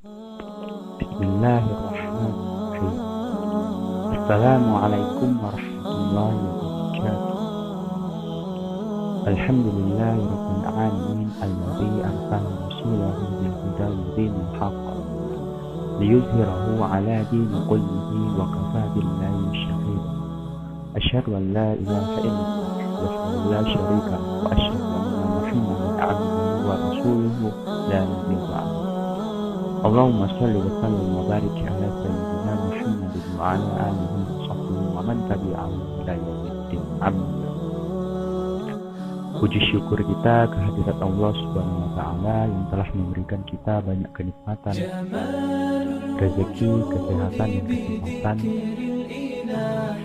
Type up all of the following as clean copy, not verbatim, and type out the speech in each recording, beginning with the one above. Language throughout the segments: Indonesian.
Bismillahirrahmanirrahim. Assalamualaikum warahmatullahi wabarakatuh. Alhamdulillahirabbil alamin alladzi arsala rasulahu bil huda wa dinil haqq liyuzhirahu ala dini kullihi wa kafa billahi shahida. Asyhadu an la ilaha illallah wahdahu la syarika lahu wa asyhadu anna Muhammadan abduhu wa rasuluhu la nabiyya ba'dahu. Allahumma shalli wa sallim wa barik ala sayyidina Muhammadin wa ala alihi wa sahbihi wa man tabi'ahum ila yaumiddin. Amin. Puji syukur kita kehadirat Allah Subhanahu wa taala yang telah memberikan kita banyak kenikmatan, rezeki, kesehatan dan kesempatan,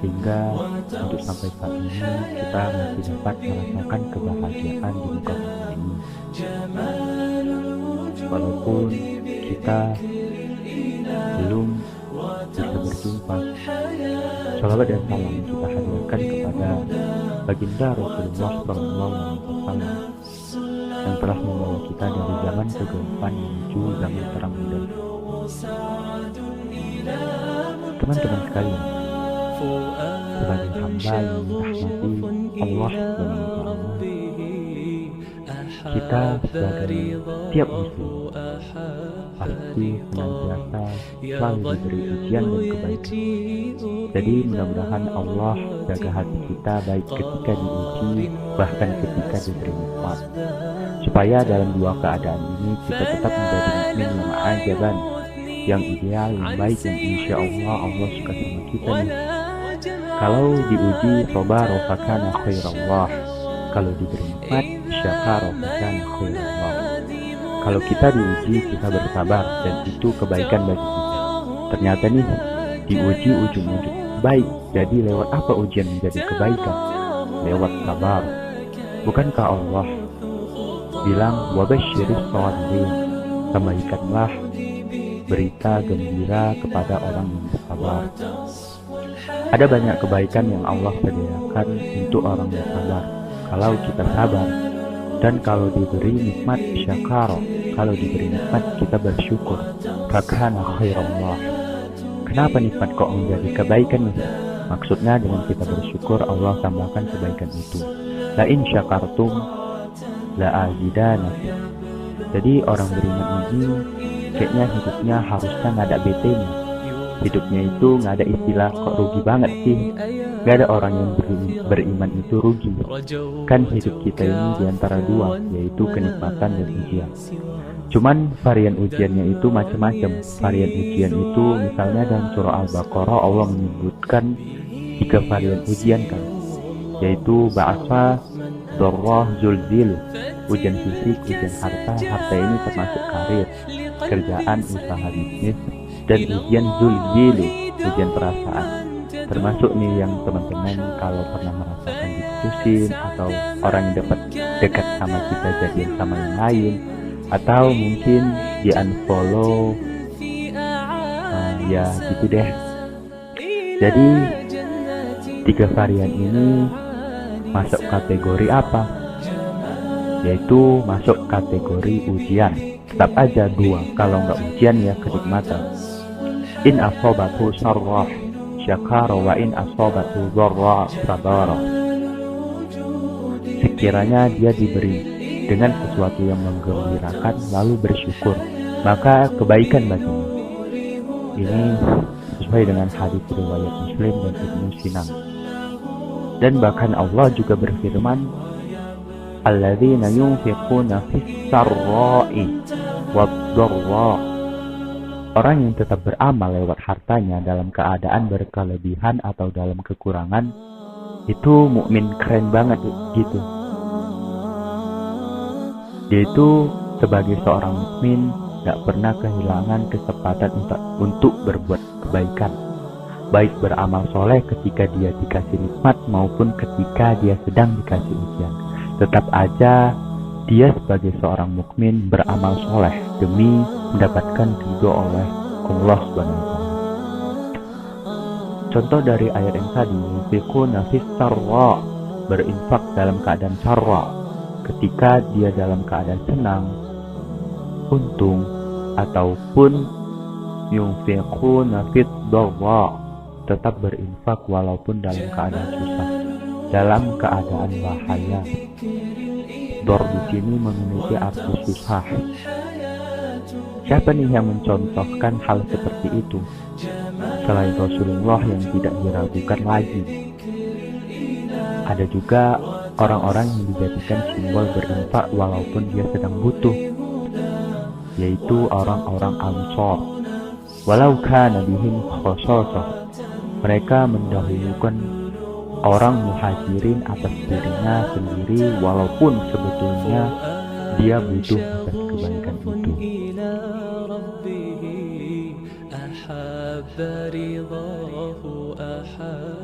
sehingga untuk sampai saat ini kita masih dapat merasakan kebahagiaan di muka bumi ini. Walaupun kita belum bisa berjumpa, salawat dan salam kita hadirkan kepada baginda Rasulullah SAW yang telah membawa kita dari zaman kegelapan menuju zaman terang bulan. Teman-teman sekalian, sebagai hamba yang dirahmati Allah SWT, kita sebagai tiap muslim pasti senantiasa selalu diberi ujian dan kebaikan. Jadi mudah-mudahan Allah jaga hati kita baik ketika diuji, bahkan ketika diberi nikmat, supaya dalam dua keadaan ini kita tetap menjadi mukmin yang ajaban, yang ideal, yang baik, yang insya Allah suka sama kita nih. Kalau diuji sabar fakana khairallah, kalau diberi nikmat syakar fakana khairallah. Kalau kita diuji, kita bersabar, dan itu kebaikan bagi kita. Ternyata nih, diuji ujung-ujung baik. Jadi lewat apa ujian menjadi kebaikan? Lewat sabar. Bukankah Allah bilang, wabasyiris sabirin, sampaikanlah berita gembira kepada orang yang bersabar. Ada banyak kebaikan yang Allah sediakan untuk orang yang sabar. Kalau kita sabar, dan kalau diberi nikmat syakar, kalau diberi nikmat kita bersyukur. Fakana khairallah. Kenapa nikmat kok menjadi kebaikan nih? Maksudnya dengan kita bersyukur Allah tambahkan kebaikan itu. La in syakartum la azidanakum. Jadi orang beriman ini kayaknya hidupnya harusnya nggak ada BT-nya. Hidupnya itu nggak ada istilah kok rugi banget sih. Gak ada orang yang beriman itu rugi. Kan hidup kita ini diantara dua, yaitu kenikmatan dan ujian. Cuman varian ujiannya itu macam-macam. Varian ujian itu misalnya dalam surah Al-Baqarah Allah menyebutkan 3 varian ujian kan, yaitu ba'asa, dharrah, zulzil. Ujian fisik, ujian harta. Harta ini termasuk karir, kerjaan, usaha bisnis. Dan ujian zulzil, ujian perasaan. Termasuk nih yang teman-teman kalau pernah merasakan diputusin, atau orang yang dekat sama kita jadian sama yang lain, atau mungkin di unfollow, ya gitu deh. Jadi 3 varian ini masuk kategori apa? Yaitu masuk kategori ujian. Tetap aja 2, kalau nggak ujian ya kenikmatan. In asobatu syarrah syakara wa in asobatu dharra sabara. Sekiranya dia diberi dengan sesuatu yang menggembirakan lalu bersyukur, maka kebaikan baginya. Ini sesuai dengan hadis riwayat Muslim dan Ibnu Sinan. Dan bahkan Allah juga berfirman, alladzina yunfiquna fis sarra'i wad dharra. Orang yang tetap beramal lewat hartanya dalam keadaan berkelebihan atau dalam kekurangan, itu mukmin keren banget gitu. Dia itu sebagai seorang mukmin gak pernah kehilangan kesempatan untuk berbuat kebaikan, baik beramal soleh ketika dia dikasih nikmat maupun ketika dia sedang dikasih ujian. Tetap aja dia sebagai seorang mukmin beramal soleh demi mendapatkan ridho oleh Allah Subhanahu wa taala. Contoh dari ayat yang tadi, yunfiquna fis sarra, berinfak dalam keadaan sarra, ketika dia dalam keadaan senang, untung, ataupun yunfiquna fid dharra, tetap berinfak walaupun dalam keadaan susah, dalam keadaan bahaya. Dor di sini memiliki arti susah. Siapa nih yang mencontohkan hal seperti itu selain Rasulullah yang tidak diragukan lagi? Ada juga orang-orang yang dijadikan simbol berinfak walaupun dia sedang butuh, yaitu orang-orang Ansor. Walau kana bihim khasasah, mereka mendahulukan orang Muhajirin atas dirinya sendiri walaupun sebetulnya dia butuh atas kebaikan itu. أحب رضاه أحب